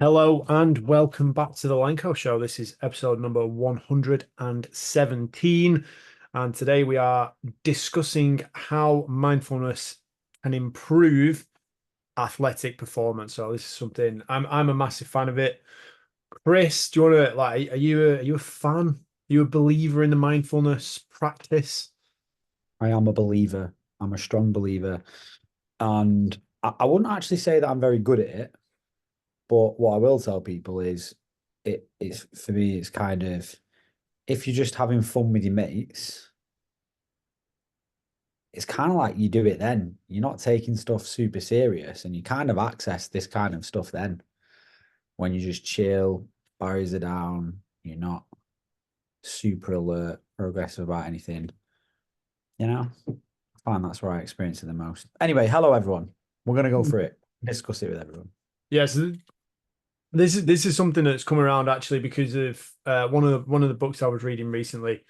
Hello and welcome back to the Lenko Show. This is episode number 117. And today we are discussing how mindfulness can improve athletic performance. So this is something I'm a massive fan of it. Chris, do you want to are you a fan? Are you a believer in the mindfulness practice? I am a believer. I'm a strong believer. And I wouldn't actually say that I'm very good at it, but what I will tell people is it's for me, it's kind of if you're just having fun with your mates, it's kind of like you do it then. You're not taking stuff super serious and you kind of access this kind of stuff then when you just chill, barriers are down, you're not super alert, progressive about anything. You know, I find that's where I experience it the most. Anyway, hello everyone. We're gonna go through it, discuss it with everyone. Yes, this is something that's come around actually because of one of the books I was reading recently.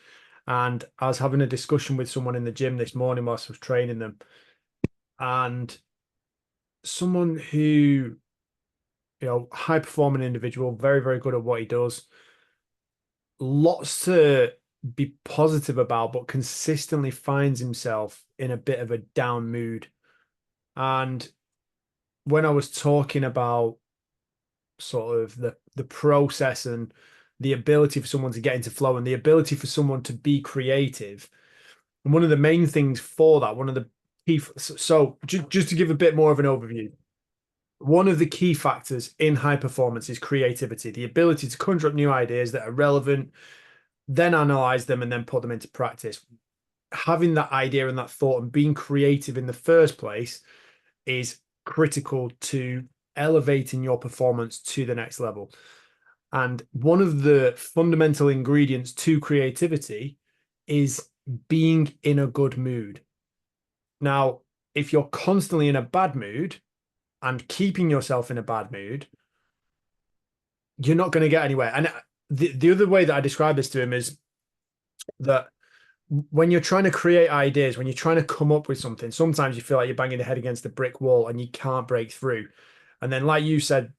And I was having a discussion with someone in the gym this morning whilst I was training them. And someone who, high performing individual, very, very good at what he does, lots to be positive about, but consistently finds himself in a bit of a down mood. And when I was talking about sort of the process and the ability for someone to get into flow and the ability for someone to be creative, and one of the main things for that, one of the key, so just to give a bit more of an overview, one of the key factors in high performance is creativity, the ability to conjure up new ideas that are relevant, then analyze them and then put them into practice. Having that idea and that thought and being creative in the first place is critical to elevating your performance to the next level. And one of the fundamental ingredients to creativity is being in a good mood. Now, if you're constantly in a bad mood and keeping yourself in a bad mood, you're not going to get anywhere. And the other way that I describe this to him is that when you're trying to create ideas, when you're trying to come up with something, sometimes you feel like you're banging the head against a brick wall and you can't break through. And then, like you said,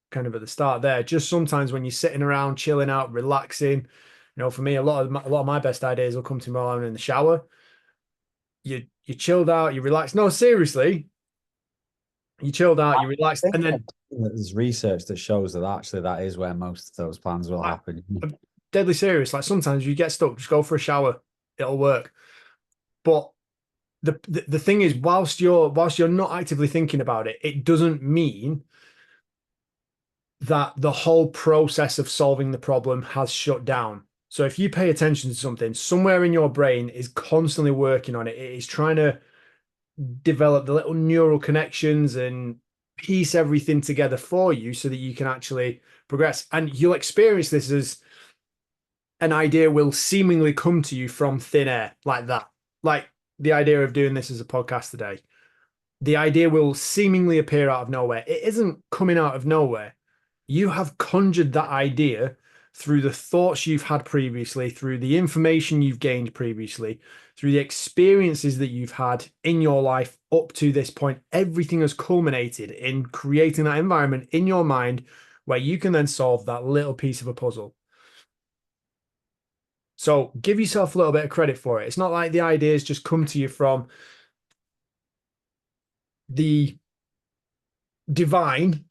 kind of at the start there, just sometimes when you're sitting around, chilling out, relaxing, for me, a lot of my best ideas will come to me while I'm in the shower. You chilled out, you relaxed. No, seriously, you chilled out, I you relaxed, think and then that there's research that shows that actually that is where most of those plans will I, happen. I'm deadly serious. Like sometimes you get stuck, just go for a shower, it'll work. But the thing is, whilst you're not actively thinking about it, it doesn't mean that the whole process of solving the problem has shut down. So if you pay attention to something, somewhere in your brain is constantly working on it. It is trying to develop the little neural connections and piece everything together for you so that you can actually progress. And you'll experience this as an idea will seemingly come to you from thin air like that. Like the idea of doing this as a podcast today. The idea will seemingly appear out of nowhere. It isn't coming out of nowhere. You have conjured that idea through the thoughts you've had previously, through the information you've gained previously, through the experiences that you've had in your life up to this point. Everything has culminated in creating that environment in your mind where you can then solve that little piece of a puzzle. So give yourself a little bit of credit for it. It's not like the ideas just come to you from the divine.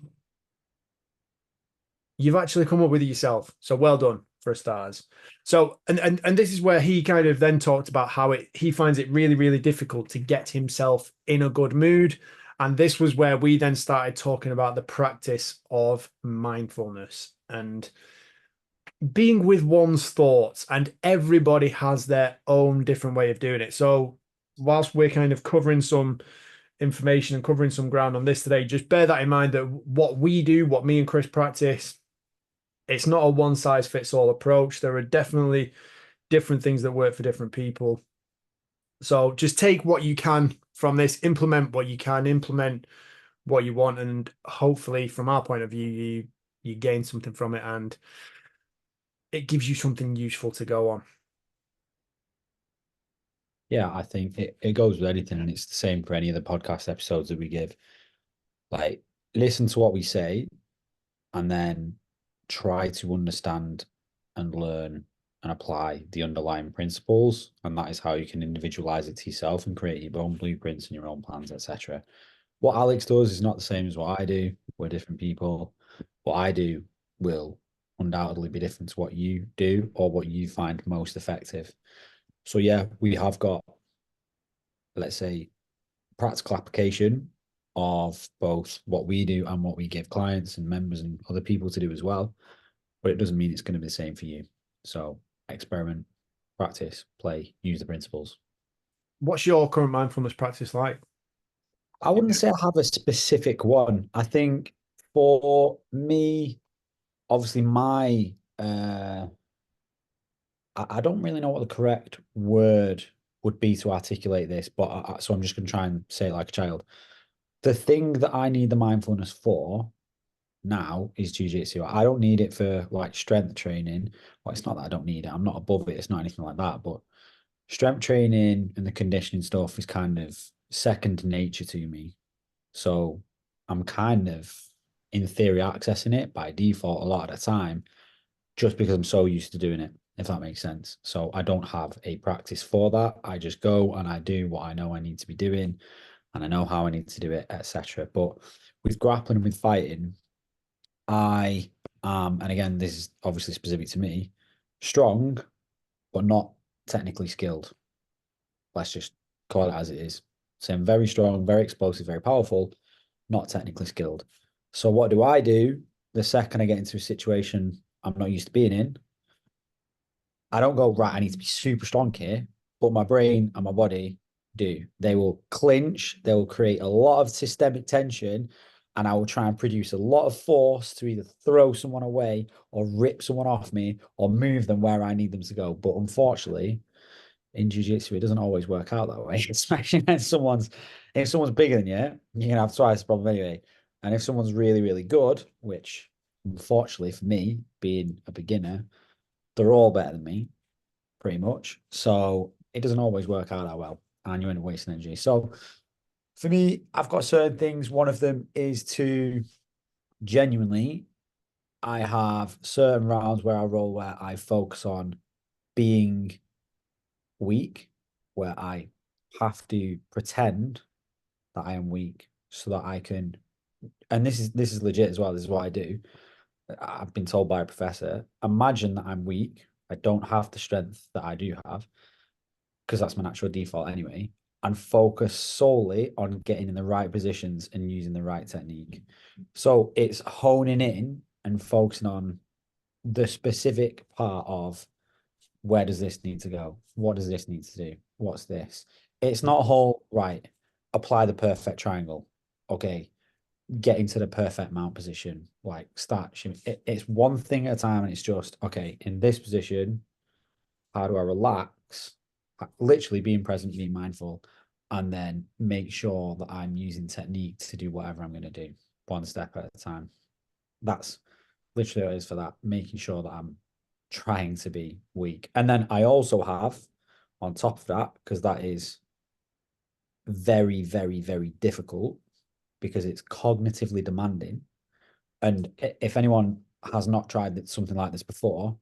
You've actually come up with it yourself. So well done for starters. So and this is where he kind of then talked about how he finds it really, really difficult to get himself in a good mood. And this was where we then started talking about the practice of mindfulness and being with one's thoughts. And everybody has their own different way of doing it. So whilst we're kind of covering some information and covering some ground on this today, just bear that in mind that what we do, what me and Chris practice, it's not a one size fits all approach. There are definitely different things that work for different people. So just take what you can from this, implement what you can, implement what you want, and hopefully, from our point of view, you gain something from it, and it gives you something useful to go on. Yeah, I think it goes with anything, and it's the same for any of the podcast episodes that we give. Like, listen to what we say, and then try to understand and learn and apply the underlying principles. And that is how you can individualize it to yourself and create your own blueprints and your own plans, etc. What Alex does is not the same as what I do. We're different people. What I do will undoubtedly be different to what you do or what you find most effective. So yeah, we have got, let's say, practical application of both what we do and what we give clients and members and other people to do as well. But it doesn't mean it's going to be the same for you. So experiment, practice, play, use the principles. What's your current mindfulness practice like? I wouldn't say I have a specific one. I think for me, obviously my I don't really know what the correct word would be to articulate this, but so I'm just going to try and say it like a child. The thing that I need the mindfulness for now is jujitsu. I don't need it for like strength training. Well, it's not that I don't need it. I'm not above it. It's not anything like that. But strength training and the conditioning stuff is kind of second nature to me. So I'm kind of, in theory, accessing it by default a lot of the time, just because I'm so used to doing it, if that makes sense. So I don't have a practice for that. I just go and I do what I know I need to be doing, and I know how I need to do it, etc. But with grappling and with fighting, I and again, this is obviously specific to me, strong, but not technically skilled. Let's just call it as it is. So I'm very strong, very explosive, very powerful, not technically skilled. So what do I do the second I get into a situation I'm not used to being in? I don't go, right, I need to be super strong here, but my brain and my body do. They will clinch, they will create a lot of systemic tension, and I will try and produce a lot of force to either throw someone away or rip someone off me or move them where I need them to go. But unfortunately, in jiu-jitsu, it doesn't always work out that way, especially when if someone's bigger than you, you can have twice the problem anyway. And if someone's really, really good, which unfortunately for me, being a beginner, they're all better than me pretty much. So it doesn't always work out that well, and you end up wasting energy. So for me, I've got certain things. One of them is to genuinely, I have certain rounds where I roll where I focus on being weak, where I have to pretend that I am weak so that I can, and this is legit as well. This is what I do. I've been told by a professor, imagine that I'm weak. I don't have the strength that I do have, because that's my natural default anyway, and focus solely on getting in the right positions and using the right technique. So it's honing in and focusing on the specific part of where does this need to go? What does this need to do? What's this? It's not a whole, right, apply the perfect triangle. Okay, get into the perfect mount position. Like start shimmy. It's one thing at a time, and it's just, okay, in this position, how do I relax? Literally being present, being mindful, and then make sure that I'm using technique to do whatever I'm going to do, one step at a time. That's literally what it is for that, making sure that I'm trying to be weak. And then I also have, on top of that, because that is very, very, very difficult because it's cognitively demanding. And if anyone has not tried something like this before,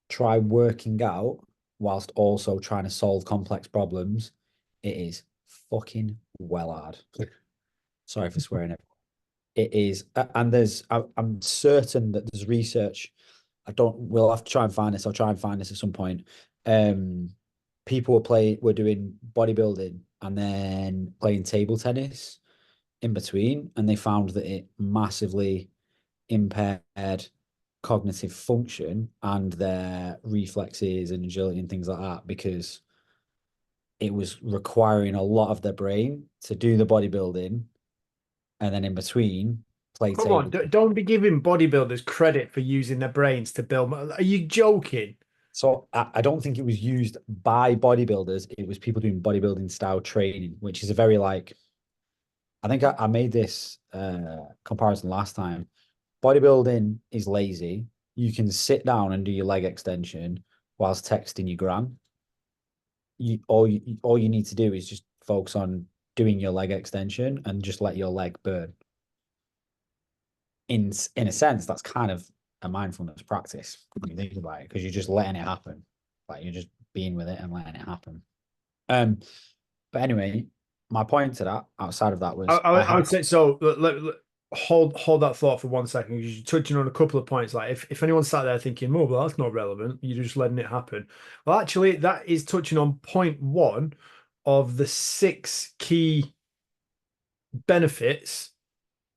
try working out whilst also trying to solve complex problems. It is fucking well hard. Sorry for swearing. It is, and I'm certain that there's research. We'll have to try and find this. I'll try and find this at some point. Um, People were doing bodybuilding and then playing table tennis in between, and they found that it massively impaired cognitive function and their reflexes and agility and things like that, because it was requiring a lot of their brain to do the bodybuilding and then in between play Come on, table. don't be giving bodybuilders credit for using their brains to build. Are you joking? So I don't think it was used by bodybuilders. It was people doing bodybuilding style training, which is a very like, I think I made this comparison last time. Bodybuilding is lazy. You can sit down and do your leg extension whilst texting your gran. All you need to do is just focus on doing your leg extension and just let your leg burn. in a sense, that's kind of a mindfulness practice when you think about it, because you're just letting it happen. Like you're just being with it and letting it happen. Um, but anyway, my point to that, outside of that, I, was I, I would say so. Hold that thought for 1 second because you're touching on a couple of points. Like if anyone sat there thinking, "Oh, well, that's not relevant," you're just letting it happen. Well, actually, that is touching on point one of the six key benefits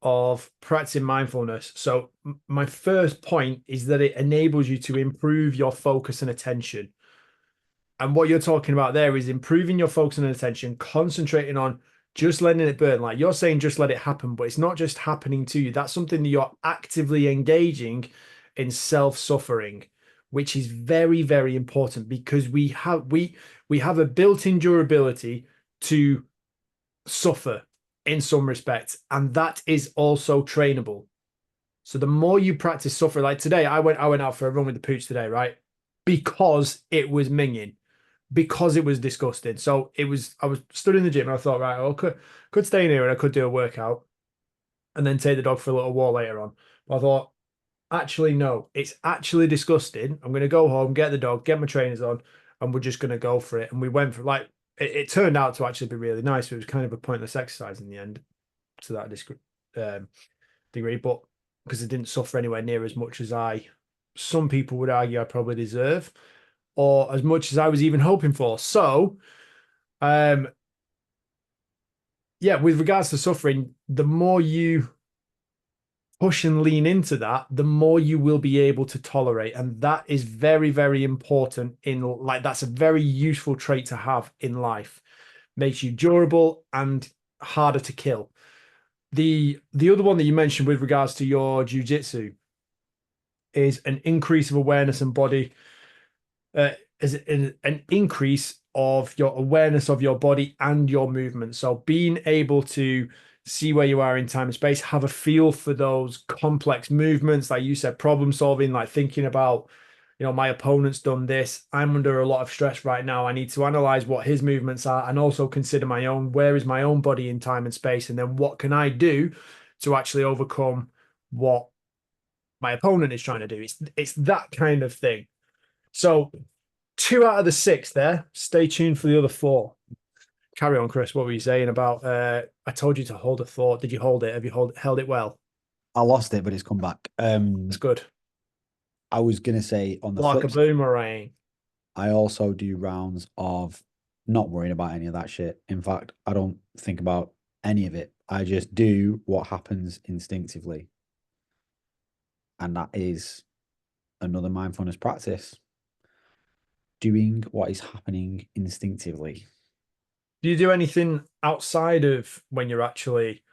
of practicing mindfulness. So, my first point is that it enables you to improve your focus and attention. And what you're talking about there is improving your focus and attention, concentrating on just letting it burn. Like you're saying, just let it happen, but it's not just happening to you. That's something that you're actively engaging in self-suffering, which is very, very important because we have a built-in durability to suffer in some respects, and that is also trainable. So the more you practice suffering, like today, I went out for a run with the pooch today, right? Because it was minging, because it was disgusting. So I was stood in the gym and I thought, right, I could stay in here and I could do a workout and then take the dog for a little walk later on. But I thought, actually, no, it's actually disgusting. I'm going to go home, get the dog, get my trainers on, and we're just going to go for it. And we went for like, it turned out to actually be really nice. It was kind of a pointless exercise in the end to that degree, but because I didn't suffer anywhere near as much as some people would argue I probably deserve, or as much as I was even hoping for. So, um, yeah, with regards to suffering, the more you push and lean into that, the more you will be able to tolerate. And that is very, very important that's a very useful trait to have in life. Makes you durable and harder to kill. The other one that you mentioned with regards to your jujitsu is an increase of awareness and body is an increase of your awareness of your body and your movement. So being able to see where you are in time and space, have a feel for those complex movements, like you said, problem solving, like thinking about, my opponent's done this. I'm under a lot of stress right now. I need to analyze what his movements are and also consider my own. Where is my own body in time and space? And then what can I do to actually overcome what my opponent is trying to do? It's that kind of thing. So 2 out of the 6 there. Stay tuned for the other 4. Carry on, Chris. What were you saying about? I told you to hold a thought. Did you hold it? Have you held it well? I lost it, but it's come back. That's good. I was gonna say on the Like a flip side, boomerang. I also do rounds of not worrying about any of that shit. In fact, I don't think about any of it. I just do what happens instinctively. And that is another mindfulness practice. Doing what is happening instinctively. Do you do anything outside of when you're actually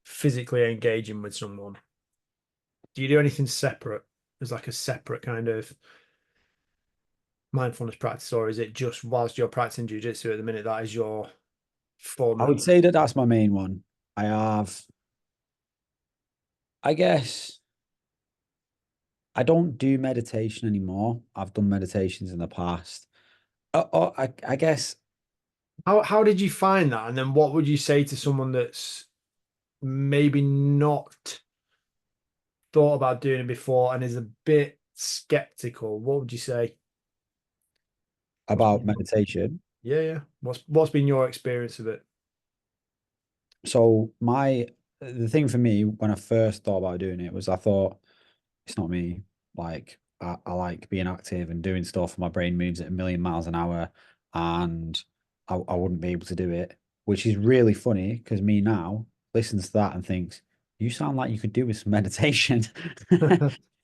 physically engaging with someone? Do you do anything separate? As like a separate kind of mindfulness practice, or is it just whilst you're practicing jujitsu at the minute that is your form I of? would say that that's my main one. I have, I guess, I don't do meditation anymore. I've done meditations in the past. I guess How did you find that? And then what would you say to someone that's maybe not thought about doing it before and is a bit skeptical? What would you say? What's about been meditation. yeah. What's been your experience of it? So the thing for me when I first thought about doing it was I thought it's not me. Like I like being active and doing stuff. My brain moves at a million miles an hour, and I wouldn't be able to do it. Which is really funny because me now listens to that and thinks, you sound like you could do with some meditation.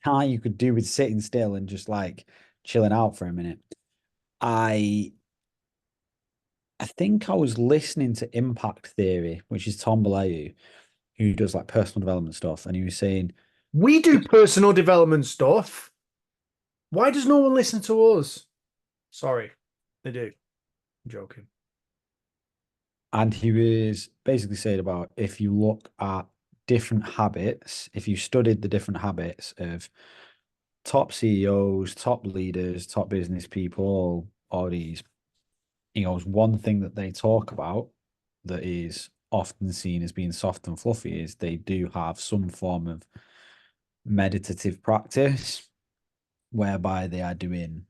How you could do with sitting still and just like chilling out for a minute. I I think I was listening to Impact Theory, which is Tom Belayu, who does like personal development stuff, and he was saying, We do personal development stuff. Why does no one listen to us? Sorry, they do. I'm joking. and he was basically saying about if you look at different habits, if you studied the different habits of top CEOs, top leaders, top business people, all these, he goes, one thing that they talk about that is often seen as being soft and fluffy is they do have some form of meditative practice whereby they are doing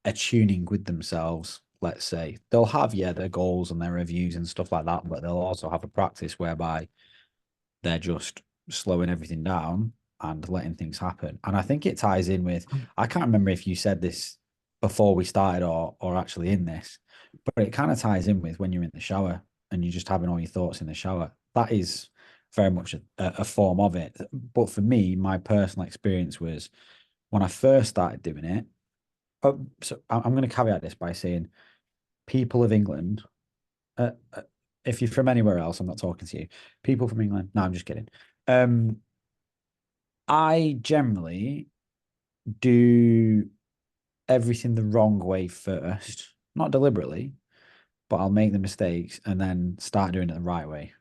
attuning with themselves. Let's say they'll have, yeah, their goals and their reviews and stuff like that, but they'll also have a practice whereby they're just slowing everything down and letting things happen. And I think it ties in with, I can't remember if you said this before we started or actually in this, but it kind of ties in with when you're in the shower and you're just having all your thoughts in the shower. That is very much a form of it. But for me, my personal experience was when I first started doing it. So I'm going to caveat this by saying people of England, uh, uh, if you're from anywhere else, I'm not talking to you. People from England, no, I'm just kidding. Um, I generally do everything the wrong way first, not deliberately, but I'll make the mistakes and then start doing it the right way.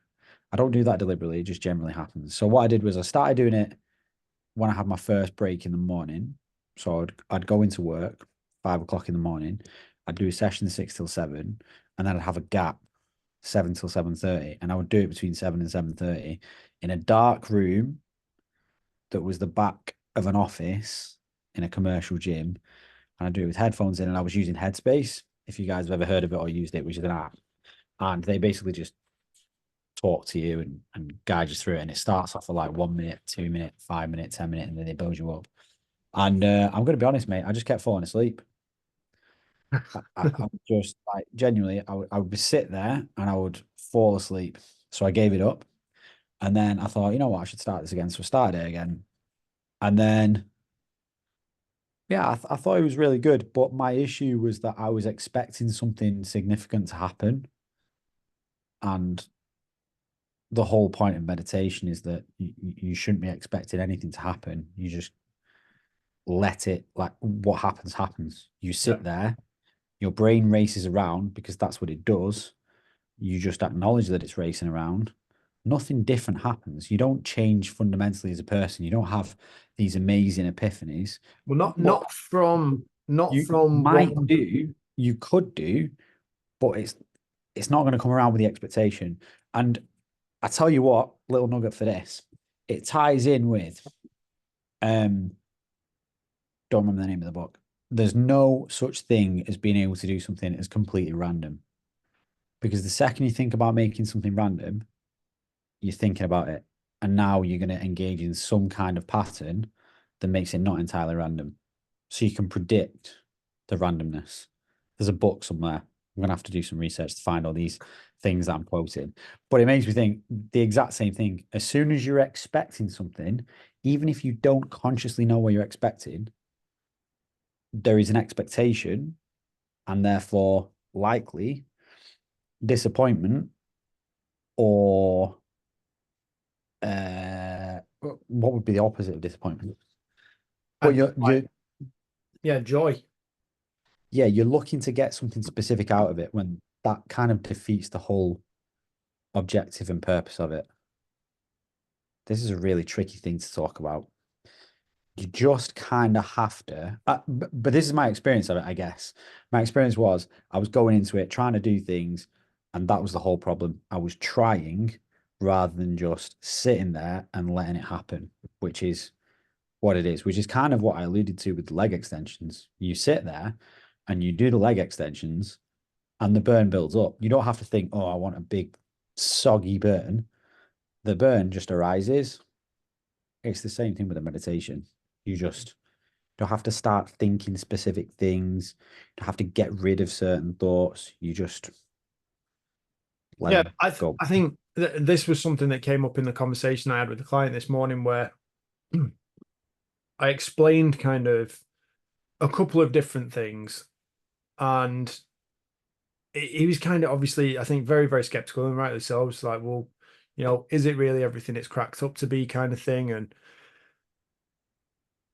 I don't do that deliberately, it just generally happens. So what I did was I started doing it when I had my first break in the morning. So I'd go into work 5 o'clock in the morning. I'd do a session 6 till 7, and then I'd have a gap 7 till 7:30, and I would do it between 7 and 7:30 in a dark room that was the back of an office in a commercial gym, and I'd do it with headphones in, and I was using Headspace. If you guys have ever heard of it or used it, which is an app, and they basically just talk to you and guide you through it. And it starts off for like 1 minute, 2 minute, 5 minute, 10 minute, and then they build you up. And I'm going to be honest, mate, I just kept falling asleep. I would just like genuinely, I would be sit there and I would fall asleep. So I gave it up. And then I thought, you know what, I should start this again. So I started it again. And then, yeah, I thought it was really good. But my issue was that I was expecting something significant to happen. And the whole point of meditation is that you shouldn't be expecting anything to happen. You just let it, like, what happens, happens. You Yeah. sit there, your brain races around because that's what it does. You just acknowledge that it's racing around. Nothing different happens. You don't change fundamentally as a person. You don't have these amazing epiphanies. Well, not But not from not you from might one. do, you could do, but it's not going to come around with the expectation. And I tell you what, little nugget for this, it ties in with um don't remember the name of the book. There's no such thing as being able to do something as completely random. Because the second you think about making something random, you're thinking about it. And now you're going to engage in some kind of pattern that makes it not entirely random. So you can predict the randomness. There's a book somewhere. I'm going to have to do some research to find all these things that I'm quoting. But it makes me think the exact same thing. As soon as you're expecting something, even if you don't consciously know what you're expecting, there is an expectation and therefore likely disappointment or what would be the opposite of disappointment? But And you're yeah, joy. yeah, you're looking to get something specific out of it when that kind of defeats the whole objective and purpose of it. This is a really tricky thing to talk about. You just kind of have to, but this is my experience of it, I guess. My experience was I was going into it trying to do things, and that was the whole problem. I was trying rather than just sitting there and letting it happen, which is what it is, which is kind of what I alluded to with the leg extensions. You sit there and you do the leg extensions and the burn builds up. You don't have to think, oh, I want a big soggy burn. The burn just arises. It's the same thing with a meditation. You just don't have to start thinking specific things. You don't have to get rid of certain thoughts. You just let Yeah, them go. I think this was something that came up in the conversation I had with the client this morning, where I explained kind of a couple of different things, and he was kind of obviously, I think, very, very skeptical, and rightly so. I was like, well, is it really everything it's cracked up to be, kind of thing? And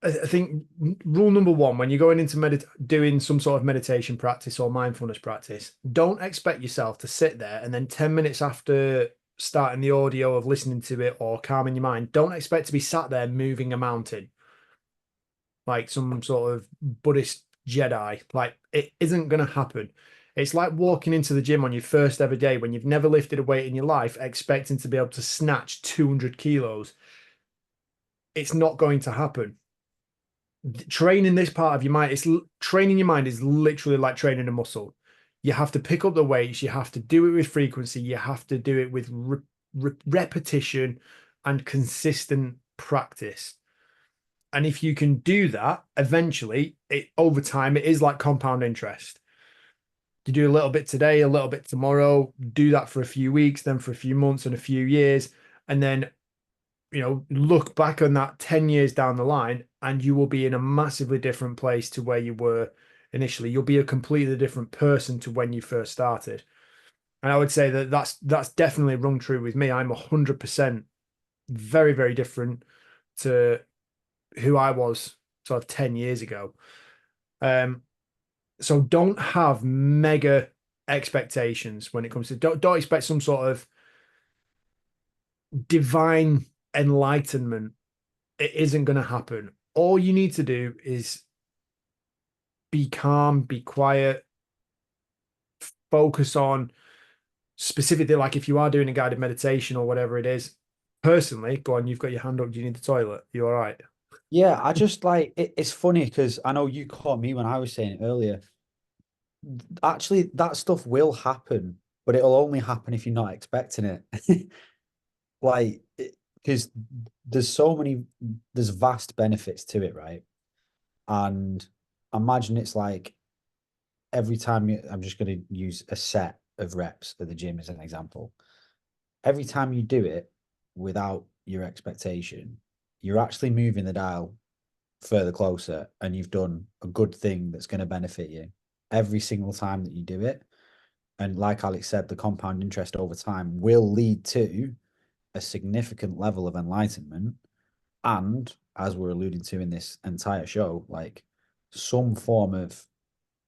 I think rule number one, when you're going into doing some sort of meditation practice or mindfulness practice, don't expect yourself to sit there and then 10 minutes after starting the audio of listening to it or calming your mind, don't expect to be sat there moving a mountain like some sort of Buddhist Jedi. Like, it isn't going to happen. It's like walking into the gym on your first ever day when you've never lifted a weight in your life, expecting to be able to snatch 200 kilos. it's not going to happen. Training this part of your mind, training your mind is literally like training a muscle. You have to pick up the weights, you have to do it with frequency, you have to do it with repetition and consistent practice. And if you can do that, eventually, over time, it is like compound interest. You do a little bit today, a little bit tomorrow, do that for a few weeks, then for a few months and a few years, and then look back on that 10 years down the line, and you will be in a massively different place to where you were initially. You'll be a completely different person to when you first started. And I would say that that's definitely rung true with me. I'm 100% very, very different to who I was sort of 10 years ago. So don't have mega expectations when it comes to, don't expect some sort of divine enlightenment. It isn't going to happen. All you need to do is be calm, be quiet, focus on specifically, like if you are doing a guided meditation or whatever it is. Personally, go on, you've got your hand up. Do you need the toilet? You all right? Yeah, I just like it's funny because I know you caught me when I was saying it earlier. Actually, that stuff will happen, but it'll only happen if you're not expecting it. Like, because there's vast benefits to it, right? And imagine it's like every time I'm just going to use a set of reps at the gym as an example. Every time you do it without your expectation, you're actually moving the dial further closer, and you've done a good thing that's going to benefit you every single time that you do it. And like Alex said, the compound interest over time will lead to a significant level of enlightenment. And as we're alluding to in this entire show, like some form of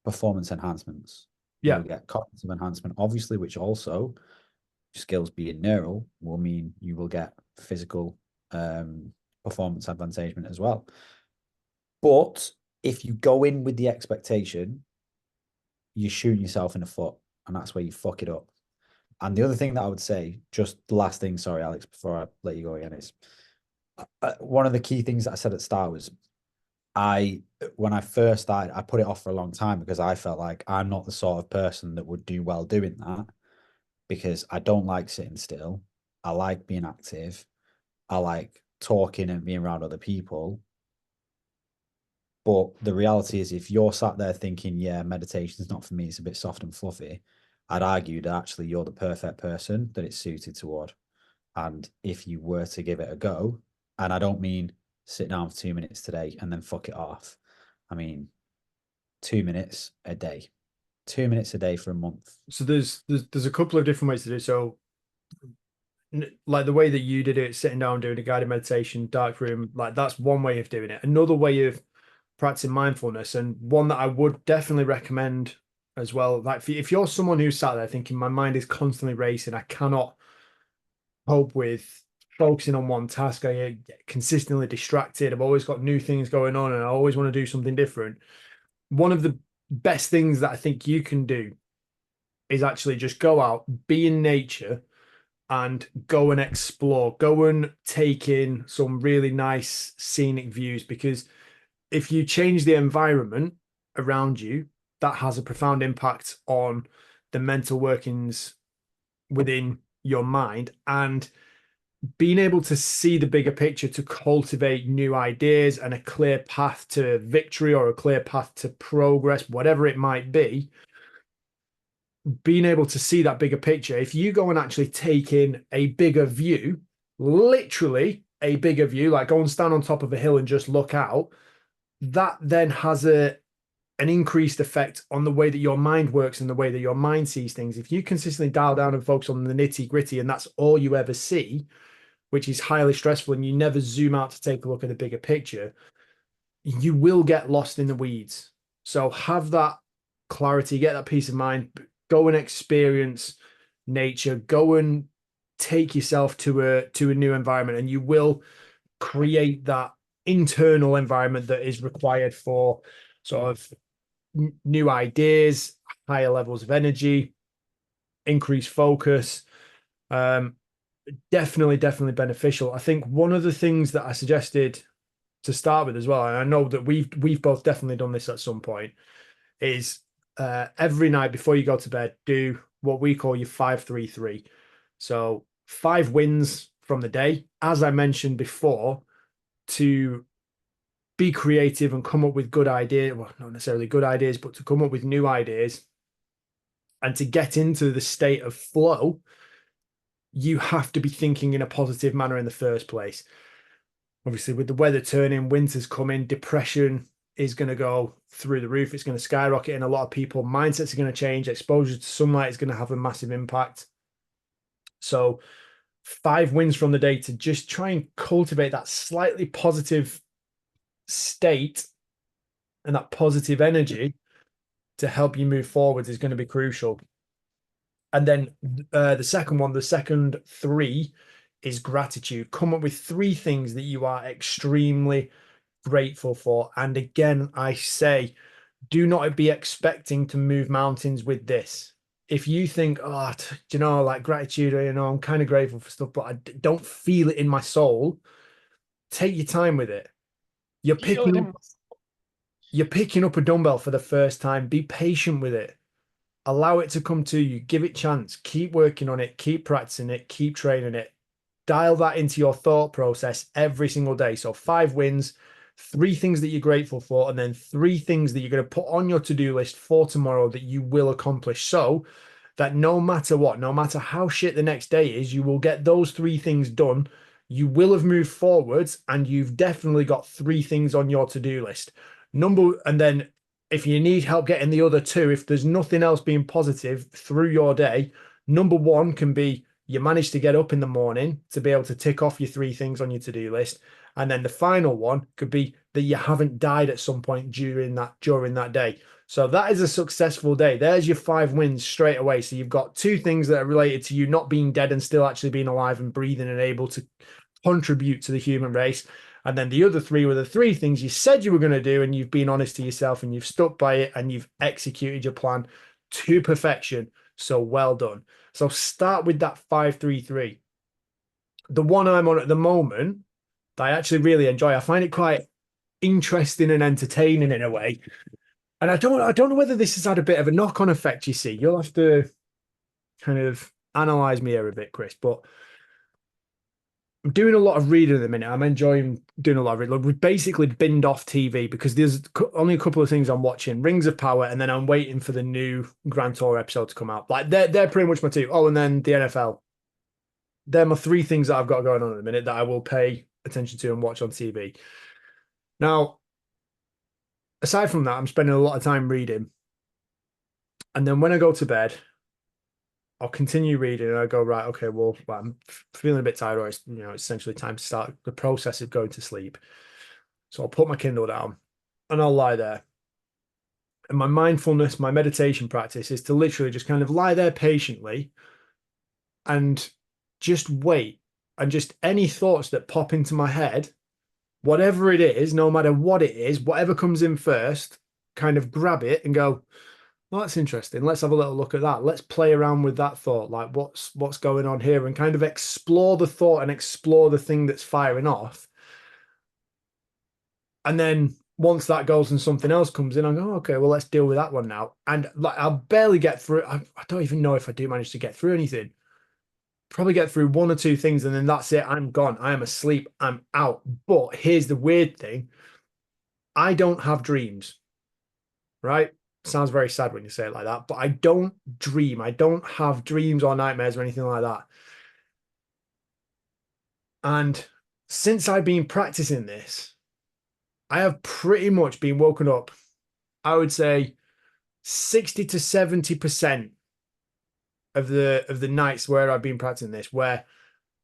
performance enhancements. Yeah. You'll get cognitive enhancement, obviously, which also skills being neural will mean you will get physical performance advancement as well. But if you go in with the expectation, you're shooting yourself in the foot, and that's where you fuck it up. And the other thing that I would say, just the last thing, sorry, Alex, before I let you go again, is one of the key things that I said at the start was when I first started, I put it off for a long time because I felt like I'm not the sort of person that would do well doing that because I don't like sitting still. I like being active. I like talking and being around other people. But the reality is, if you're sat there thinking, yeah, meditation's not for me, it's a bit soft and fluffy, I'd argue that actually you're the perfect person that it's suited toward. And if you were to give it a go, and I don't mean sit down for 2 minutes today and then fuck it off. I mean, 2 minutes a day, 2 minutes a day for a month. So there's a couple of different ways to do it. So like the way that you did it, sitting down doing a guided meditation, dark room, like that's one way of doing it. Another way of practicing mindfulness, and one that I would definitely recommend as well. Like if you're someone who's sat there thinking my mind is constantly racing, I cannot cope with focusing on one task, I get consistently distracted. I've always got new things going on, and I always want to do something different. One of the best things that I think you can do is actually just go out, be in nature, and go and explore. Go and take in some really nice scenic views, because if you change the environment around you, that has a profound impact on the mental workings within your mind, and being able to see the bigger picture to cultivate new ideas and a clear path to victory or a clear path to progress, whatever it might be. Being able to see that bigger picture, if you go and actually take in a bigger view, literally a bigger view, like go and stand on top of a hill and just look out, that then has an increased effect on the way that your mind works and the way that your mind sees things. If you consistently dial down and focus on the nitty gritty and that's all you ever see, which is highly stressful, and you never zoom out to take a look at the bigger picture, you will get lost in the weeds. So have that clarity, get that peace of mind, go and experience nature, go and take yourself to a new environment, and you will create that internal environment that is required for sort of new ideas, higher levels of energy, increased focus. Um, Definitely, definitely beneficial. I think one of the things that I suggested to start with as well, and I know that we've both definitely done this at some point, is every night before you go to bed, do what we call your 5-3-3. So 5 wins from the day, as I mentioned before, to be creative and come up with good ideas. Well, not necessarily good ideas, but to come up with new ideas and to get into the state of flow, you have to be thinking in a positive manner in the first place. Obviously, with the weather turning, winter's coming, depression is going to go through the roof. It's going to skyrocket in a lot of people. Mindsets are going to change. Exposure to sunlight is going to have a massive impact. So, 5 wins from the day to just try and cultivate that slightly positive state and that positive energy to help you move forward is going to be crucial. And then the second one, the second three is gratitude. Come up with 3 things that you are extremely grateful for. And again, I say, do not be expecting to move mountains with this. If you think, oh, you know, like gratitude, I'm kind of grateful for stuff, but I don't feel it in my soul, take your time with it. You're Feel it picking up, in you're picking up a dumbbell for the first time. Be patient with it. Allow it to come to you. Give it chance. Keep working on it. Keep practicing it. Keep training it. Dial that into your thought process every single day. So 5 wins, 3 things that you're grateful for, and then 3 things that you're going to put on your to-do list for tomorrow that you will accomplish. So that no matter what, no matter how shit the next day is, you will get those 3 things done. You will have moved forwards, and you've definitely got 3 things on your to-do list. And then if you need help getting the other 2, if there's nothing else being positive through your day, number 1 can be you managed to get up in the morning to be able to tick off your 3 things on your to-do list. And then the final one could be that you haven't died at some point during that day. So that is a successful day. There's your 5 wins straight away. So you've got 2 things that are related to you not being dead and still actually being alive and breathing and able to contribute to the human race. And then the other 3 were the 3 things you said you were going to do, and you've been honest to yourself and you've stuck by it and you've executed your plan to perfection. So well done. So start with that 5-3-3. The one I'm on at the moment that I actually really enjoy. I find it quite interesting and entertaining in a way. And I don't know whether this has had a bit of a knock-on effect, you see. You'll have to kind of analyze me here a bit, Chris, but I'm doing a lot of reading at the minute. I'm enjoying doing a lot of reading. We've basically binned off TV because there's only a couple of things I'm watching: Rings of Power, and then I'm waiting for the new Grand Tour episode to come out. Like they're pretty much my 2. Oh, and then the NFL. They're my 3 things that I've got going on at the minute that I will pay attention to and watch on TV. Now, aside from that, I'm spending a lot of time reading, and then when I go to bed, I'll continue reading and I go, right, okay, well, I'm feeling a bit tired, or it's essentially time to start the process of going to sleep. So I'll put my Kindle down and I'll lie there. And my mindfulness, my meditation practice is to literally just kind of lie there patiently and just wait. And just any thoughts that pop into my head, whatever it is, no matter what it is, whatever comes in first, kind of grab it and go, well, that's interesting. Let's have a little look at that. Let's play around with that thought. Like what's going on here, and kind of explore the thought and explore the thing that's firing off. And then once that goes and something else comes in, I go, okay, well, let's deal with that one now. And like I'll barely get through. I don't even know if I do manage to get through anything. Probably get through 1 or 2 things, and then that's it. I'm gone. I am asleep. I'm out. But here's the weird thing: I don't have dreams, right? Sounds very sad when you say it like that, but I don't dream. I don't have dreams or nightmares or anything like that. And since I've been practicing this, I have pretty much been woken up, I would say 60 to 70% of the nights where I've been practicing this, where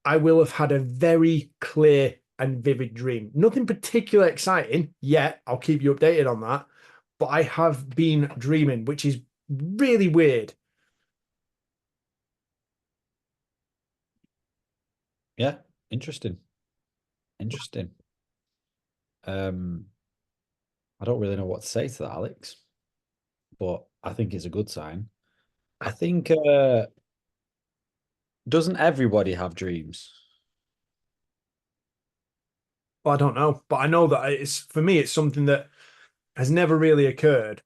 I will have had a very clear and vivid dream. Nothing particularly exciting yet. I'll keep you updated on that. But I have been dreaming, which is really weird. Yeah, interesting. Interesting. Um, I don't really know what to say to that, Alex, but I think it's a good sign. I think Doesn't everybody have dreams? Well, I don't know, but I know that it's for me, it's something that has never really occurred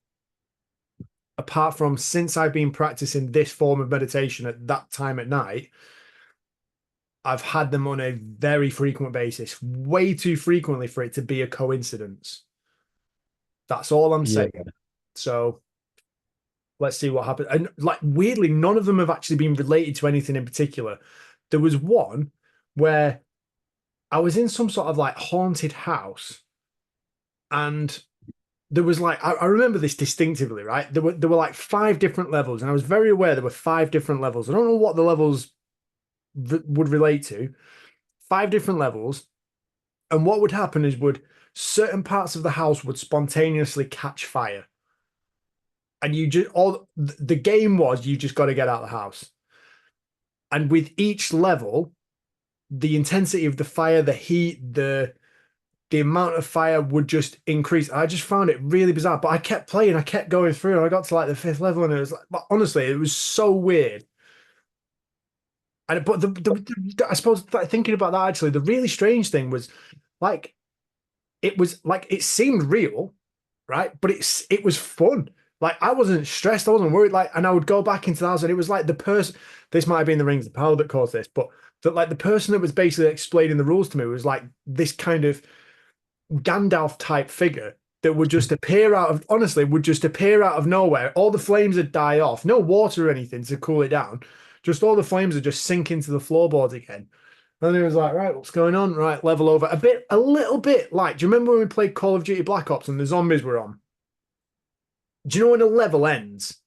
apart from since I've been practicing this form of meditation at that time at night. I've had them on a very frequent basis, way too frequently for it to be a coincidence. That's all I'm Yeah. saying. So let's see what happens. And like weirdly, none of them have actually been related to anything in particular. There was one where I was in some sort of like haunted house, and there was like I remember this distinctively, right? There were like five different levels, and I was very aware there were five different levels. I don't know what the levels would relate to. Five different levels, and what would happen is would certain parts of the house would spontaneously catch fire, and you just all the game was you just got to get out of the house. And with each level, the intensity of the fire, the heat, the amount of fire would just increase. I just found it really bizarre. But I kept playing, I kept going through, and I got to like the fifth level, and it was like, but honestly, it was so weird. And but I suppose like, thinking about that actually, the really strange thing like it was like it seemed real, right? But it was fun. Like I wasn't stressed, I wasn't worried. Like, and I would go back into the house, and it was like the person. This might have been the Rings of Power that caused this, but that like the person that was basically explaining the rules to me was like this kind of Gandalf type figure that would just appear out of honestly would just appear out of nowhere. All the flames would die off, no water or anything to cool it down. Just all the flames would just sink into the floorboards again. And he was like, right, what's going on? Right, level over. A little bit like, do you remember when we played Call of Duty Black Ops and the zombies were on? Do you know when a level ends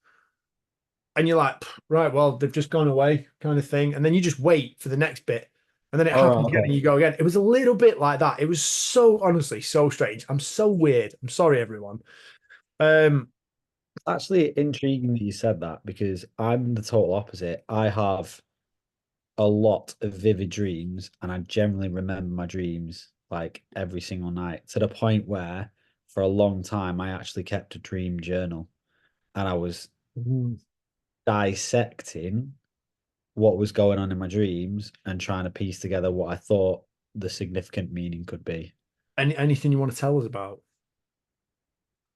and you're like, right, well, they've just gone away, kind of thing. And then you just wait for the next bit. And then it All right. happens again and Okay. you go again. It was a little bit like that. It was so honestly so strange. I'm so weird. I'm sorry, everyone. Um, It's actually intriguing that you said that because I'm the total opposite. I have a lot of vivid dreams, and I generally remember my dreams like every single night to the point where for a long time I actually kept a dream journal and I was dissecting what was going on in my dreams and trying to piece together what I thought the significant meaning could be. anything you want to tell us about?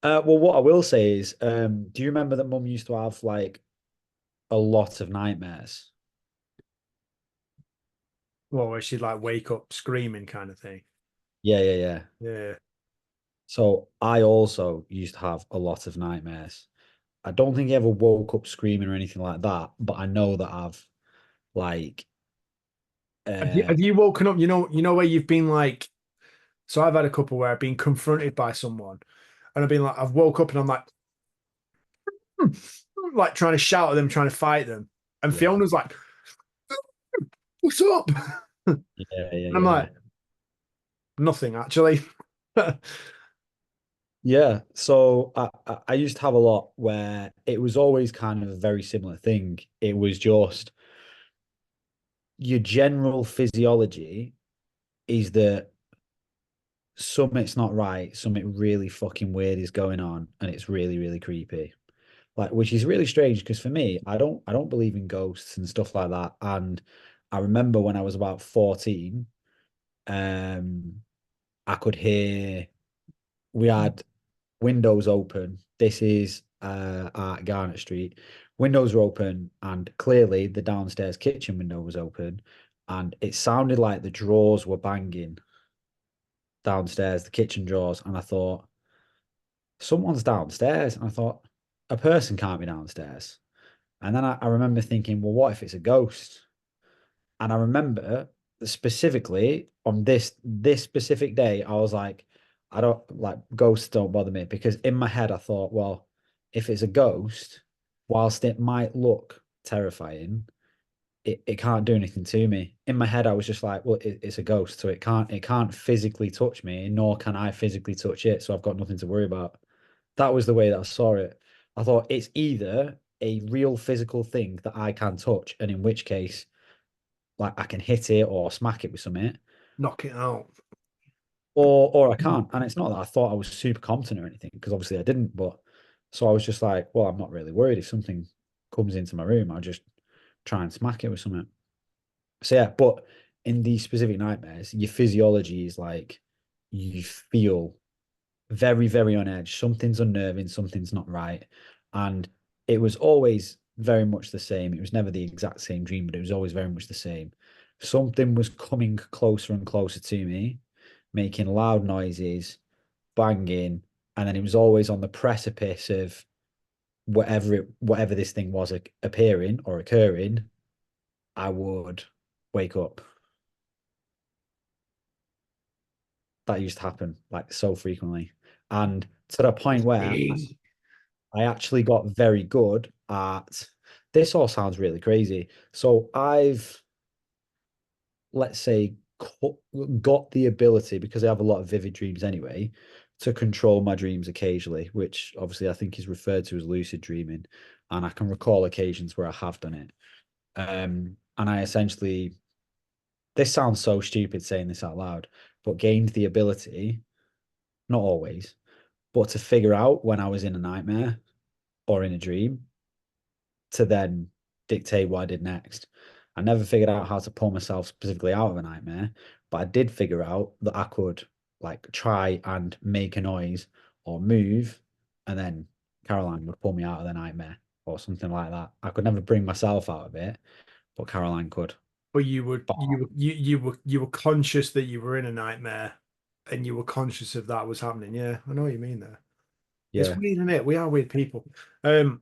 Well, what I will say is, do you remember that Mum used to have like a lot of nightmares? Well, where she'd like wake up screaming kind of thing. Yeah, yeah, yeah. Yeah. So I also used to have a lot of nightmares. I don't think I ever woke up screaming or anything like that, but I know that I've like Have you woken up? You know where you've been like. So I've had a couple where I've been confronted by someone, and I've been like, I've woke up and I'm like, like trying to shout at them, trying to fight them, and yeah, Fiona's like, "What's up?" And yeah, yeah, I'm yeah. like, "Nothing, actually." Yeah. So I used to have a lot where it was always kind of a very similar thing. It was just your general physiology is that something's not right, something really fucking weird is going on, and it's really, really creepy. Like, which is really strange because for me, I don't believe in ghosts and stuff like that. And I remember when I was about 14, um, I could hear we had windows open. This is at Garnet Street. Windows were open, and clearly the downstairs kitchen window was open, and it sounded like the drawers were banging downstairs, the kitchen drawers. And I thought, someone's downstairs. And I thought, a person can't be downstairs. And then I remember thinking, well, what if it's a ghost? And I remember specifically on this specific day, I was like, I don't like ghosts don't bother me because in my head I thought, well, if it's a ghost, whilst it might look terrifying, it can't do anything to me. In my head, I was just like, well, it's a ghost, so it can't physically touch me, nor can I physically touch it, so I've got nothing to worry about. That was the way that I saw it. I thought it's either a real physical thing that I can touch, and in which case, like I can hit it or smack it with something, Knock it out. or I can't. And it's not that I thought I was super competent or anything, because obviously I didn't. But so I was just like, well, I'm not really worried if something comes into my room. I'll just try and smack it with something. So yeah, but in these specific nightmares, your physiology is like you feel very, very on edge. Something's unnerving, something's not right. And it was always very much the same. It was never the exact same dream, but it was always very much the same. Something was coming closer and closer to me, making loud noises, banging, and then it was always on the precipice of whatever this thing was appearing or occurring, I would wake up. That used to happen like so frequently. And to the point where I actually got very good at this. All sounds really crazy. So I've, let's say, got the ability, because I have a lot of vivid dreams anyway, to control my dreams occasionally, which obviously I think is referred to as lucid dreaming. And I can recall occasions where I have done it. And I essentially, this sounds so stupid saying this out loud, but gained the ability, not always, but to figure out when I was in a nightmare or in a dream to then dictate what I did next. I never figured out how to pull myself specifically out of a nightmare, but I did figure out that I could like try and make a noise or move, and then Caroline would pull me out of the nightmare or something like that. I could never bring myself out of it, but Caroline could. But you were But you were conscious that you were in a nightmare, and you were conscious of that was happening. Yeah, I know what you mean there. It's yeah, weird, isn't it? We are weird people. Well,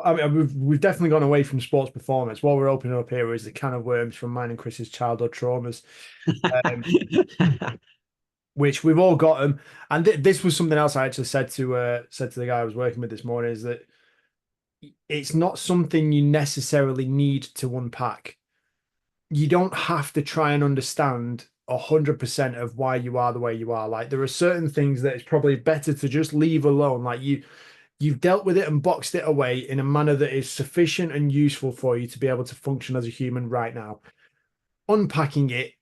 I mean, we've definitely gone away from sports performance. What we're opening up here is the can of worms from mine and Chris's childhood traumas, um, which we've all got them. And this was something else I actually said to the guy I was working with this morning, is that it's not something you necessarily need to unpack. You don't have to try and understand 100% of why you are the way you are. Like there are certain things that it's probably better to just leave alone. Like you've dealt with it and boxed it away in a manner that is sufficient and useful for you to be able to function as a human right now. Unpacking it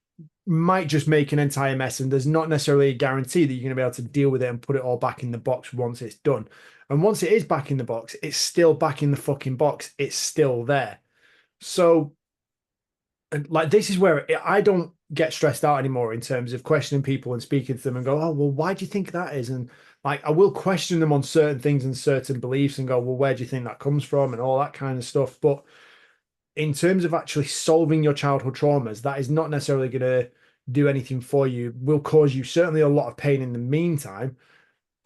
might just make an entire mess, and there's not necessarily a guarantee that you're going to be able to deal with it and put it all back in the box once it's done. And once it is back in the box, it's still back in the fucking box. It's still there. So, and like, this is where I don't get stressed out anymore in terms of questioning people and speaking to them and go, oh, well, why do you think that is? And like, I will question them on certain things and certain beliefs and go, well, where do you think that comes from and all that kind of stuff. But in terms of actually solving your childhood traumas, that is not necessarily going to do anything for you. Will cause you certainly a lot of pain in the meantime.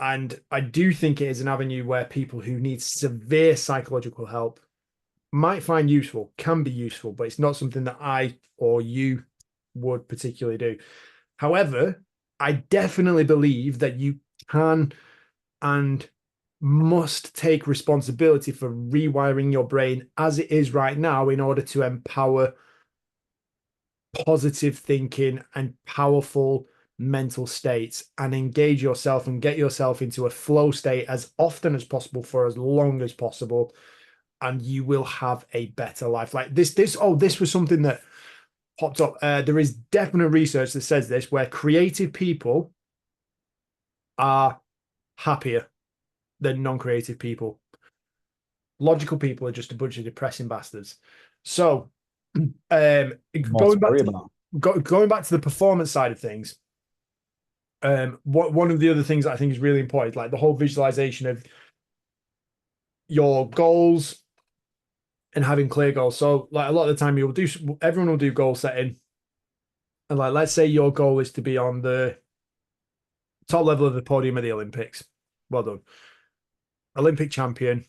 And I do think it is an avenue where people who need severe psychological help might find useful, can be useful, but it's not something that I or you would particularly do. However, I definitely believe that you can and must take responsibility for rewiring your brain as it is right now in order to empower positive thinking and powerful mental states and engage yourself and get yourself into a flow state as often as possible for as long as possible, and you will have a better life. Like this was something that popped up. There is definite research that says this, where creative people are happier than non-creative people. Logical people are just a bunch of depressing bastards. So, more to going back worry to about. going back to the performance side of things, one of the other things that I think is really important is like the whole visualization of your goals and having clear goals. So, like a lot of the time, everyone will do goal setting, and like let's say your goal is to be on the top level of the podium of the Olympics. Well done, Olympic champion.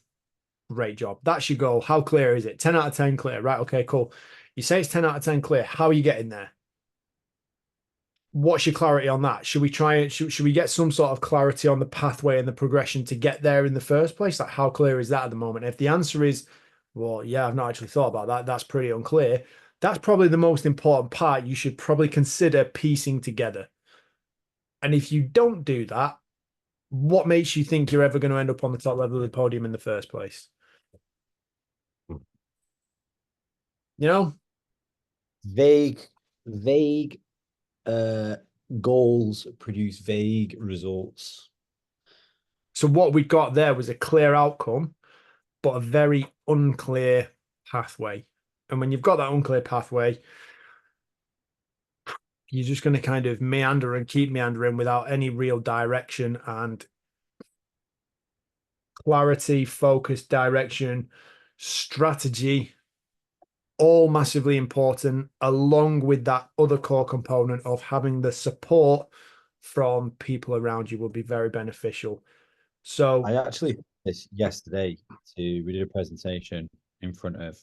Great job. That's your goal. How clear is it? 10 out of 10 clear. Right. Okay, cool. You say it's 10 out of 10 clear. How are you getting there? What's your clarity on that? Should we try and should we get some sort of clarity on the pathway and the progression to get there in the first place? Like, how clear is that at the moment? If the answer is, well, yeah, I've not actually thought about that. That's pretty unclear. That's probably the most important part you should probably consider piecing together. And if you don't do that, what makes you think you're ever going to end up on the top level of the podium in the first place? You know? Vague, vague uh goals produce vague results. So what we got there was a clear outcome, but a very unclear pathway. And when you've got that unclear pathway, you're just going to kind of meander and keep meandering without any real direction and clarity, focus, direction, strategy, all massively important, along with that other core component of having the support from people around you will be very beneficial. So, I actually this yesterday we did a presentation in front of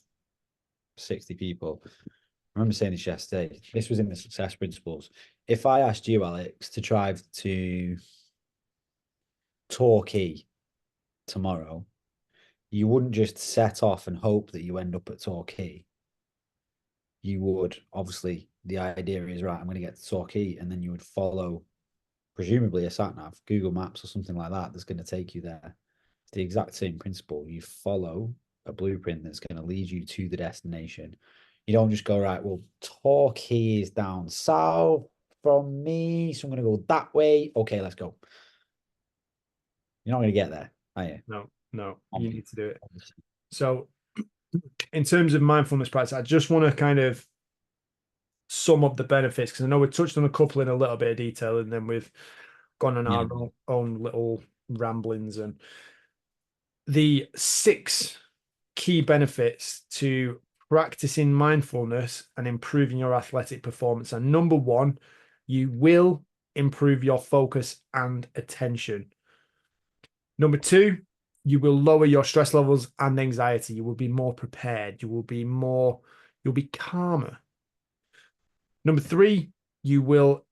60 people. I remember saying this yesterday. This was in the success principles. If I asked you, Alex, to try to Torquay tomorrow, you wouldn't just set off and hope that you end up at Torquay. You would obviously, the idea is right, I'm going to get to Torquay, and then you would follow presumably a sat nav, Google Maps or something like that that's going to take you there. It's the exact same principle. You follow a blueprint that's going to lead you to the destination. You don't just go, right, well, Torquay is down south from me, so I'm going to go that way. Okay, let's go. You're not going to get there, are you? no, you need to do it. So, in terms of mindfulness practice, I just want to kind of sum up the benefits because I know we touched on a couple in a little bit of detail, and then we've gone on our own little ramblings. And the 6 key benefits to practicing mindfulness and improving your athletic performance. And number 1, you will improve your focus and attention. Number 2, you will lower your stress levels and anxiety. You will be more prepared. You'll be calmer. Number 3, you will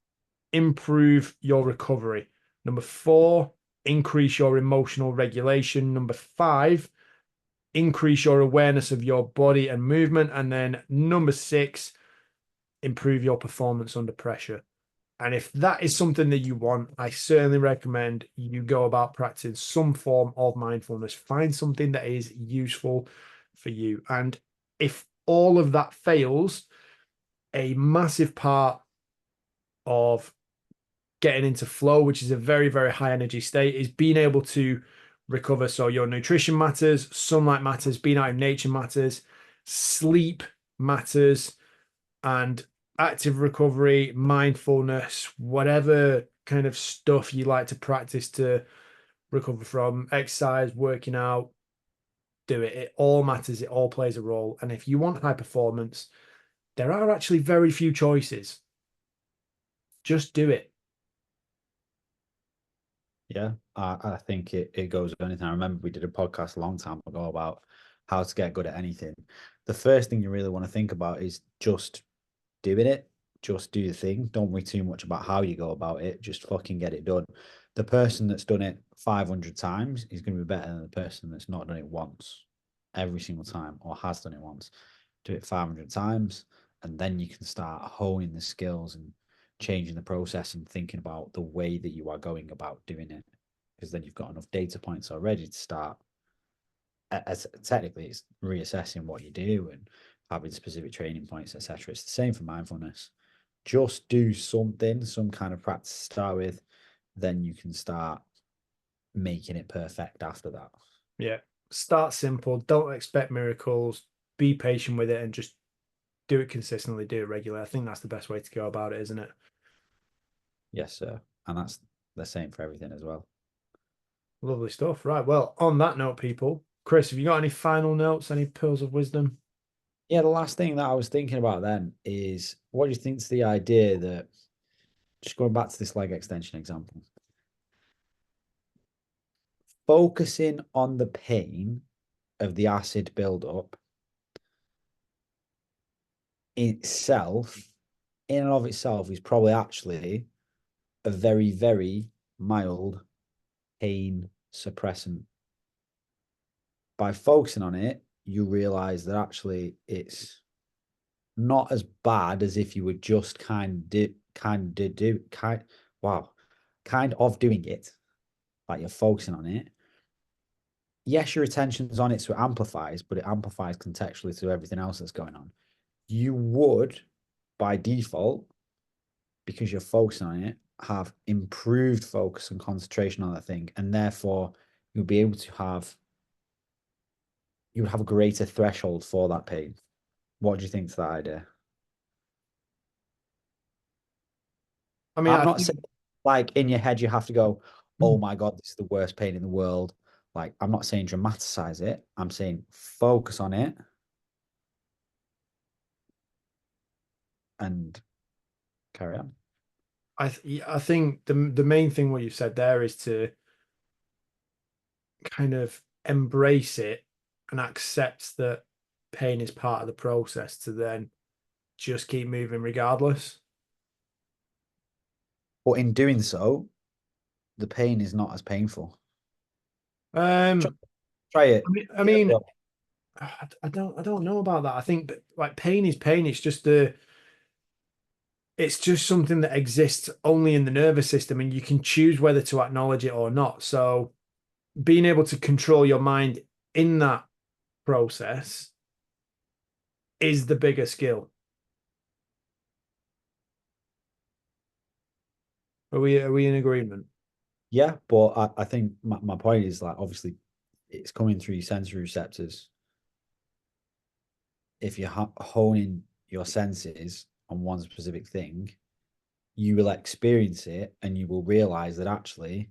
improve your recovery. Number 4, increase your emotional regulation. Number 5, increase your awareness of your body and movement. And then number 6, improve your performance under pressure. And if that is something that you want, I certainly recommend you go about practicing some form of mindfulness. Find something that is useful for you. And if all of that fails, a massive part of getting into flow, which is a very, very high energy state, is being able to recover. So your nutrition matters, sunlight matters, being out in nature matters, sleep matters, and active recovery, mindfulness, whatever kind of stuff you like to practice to recover from, exercise, working out, do it. It all matters. It all plays a role. And if you want high performance, there are actually very few choices. Just do it. Yeah, I think it goes with anything. I remember we did a podcast a long time ago about how to get good at anything. The first thing you really want to think about is just doing it. Just do the thing. Don't worry too much about how you go about it. Just fucking get it done. The person that's done it 500 times is going to be better than the person that's not done it once, every single time, or has done it once. Do it 500 times, and then you can start honing the skills and changing the process and thinking about the way that you are going about doing it. Because then you've got enough data points already to start. As technically, it's reassessing what you do and having specific training points, etc. It's the same for mindfulness. Just do something, some kind of practice to start with, then you can start making it perfect after that. Yeah. Start simple. Don't expect miracles. Be patient with it and just do it consistently, do it regularly. I think that's the best way to go about it, isn't it? Yes, sir. And that's the same for everything as well. Lovely stuff. Right. Well, on that note, people, Chris, have you got any final notes, any pearls of wisdom? Yeah, the last thing that I was thinking about then is what do you think to the idea that just going back to this leg extension example, focusing on the pain of the acid buildup itself, in and of itself, is probably actually a very, very mild pain suppressant. By focusing on it, you realize that actually it's not as bad as if you were just kind of doing it, like you're focusing on it. Yes, your attention's on it, so it amplifies, but it amplifies contextually to everything else that's going on. You would, by default, because you're focusing on it, have improved focus and concentration on that thing, and therefore you'll be able to have you would have a greater threshold for that pain. What do you think to that idea? I mean, I'm I not think saying like in your head you have to go, oh my God, this is the worst pain in the world. Like, I'm not saying dramatize it. I'm saying focus on it and carry on. I think the main thing what you've said there is to kind of embrace it and accept that pain is part of the process to then just keep moving regardless. But in doing so, the pain is not as painful. Try, Um, try I it. mean, I mean, I don't know about that. I think that, like, pain is pain. It's just something that exists only in the nervous system, and you can choose whether to acknowledge it or not. So being able to control your mind in that process is the bigger skill. Are we in agreement? Yeah, but I think my point is like obviously it's coming through your sensory receptors. If you're honing your senses on one specific thing, you will experience it and you will realize that actually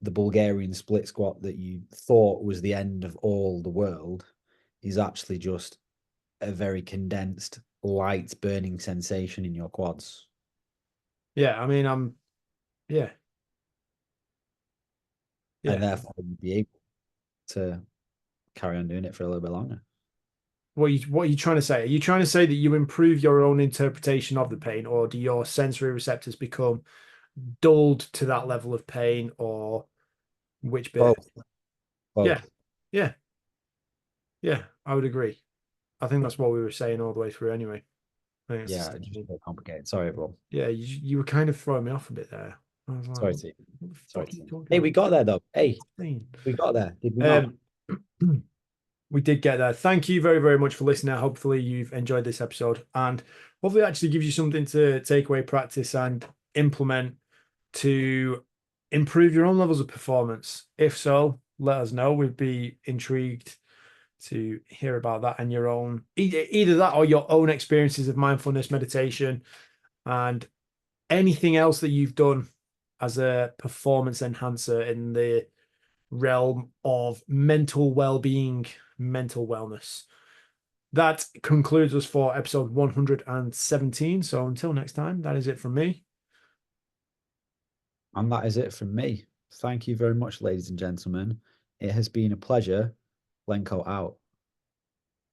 the Bulgarian split squat that you thought was the end of all the world is actually just a very condensed, light burning sensation in your quads. Yeah, I mean, yeah, And yeah. therefore you'll be able to carry on doing it for a little bit longer. What are you trying to say? Are you trying to say that you improve your own interpretation of the pain, or do your sensory receptors become dulled to that level of pain, or which bit? Both, Yeah, both. yeah, yeah. I would agree. I think that's what we were saying all the way through anyway. I think it's the Yeah, just same a thing. bit complicated. Sorry, bro. Yeah, you were kind of throwing me off a bit there. I was like, Sorry, team. what the Sorry, fuck are you team. talking Hey, about? we got there though. Hey, Insane. we got there. Did we not? Um, we did get there. Thank you very, very much for listening. Hopefully, you've enjoyed this episode, and hopefully, it actually gives you something to take away, practice, and implement to improve your own levels of performance. If so, let us know. We'd be intrigued to hear about that and your own, either that or your own experiences of mindfulness meditation and anything else that you've done as a performance enhancer in the realm of mental well-being, mental wellness. That concludes us for episode 117. So until next time, that is it from me. And that is it from me. Thank you very much, ladies and gentlemen. It has been a pleasure. Lenko out.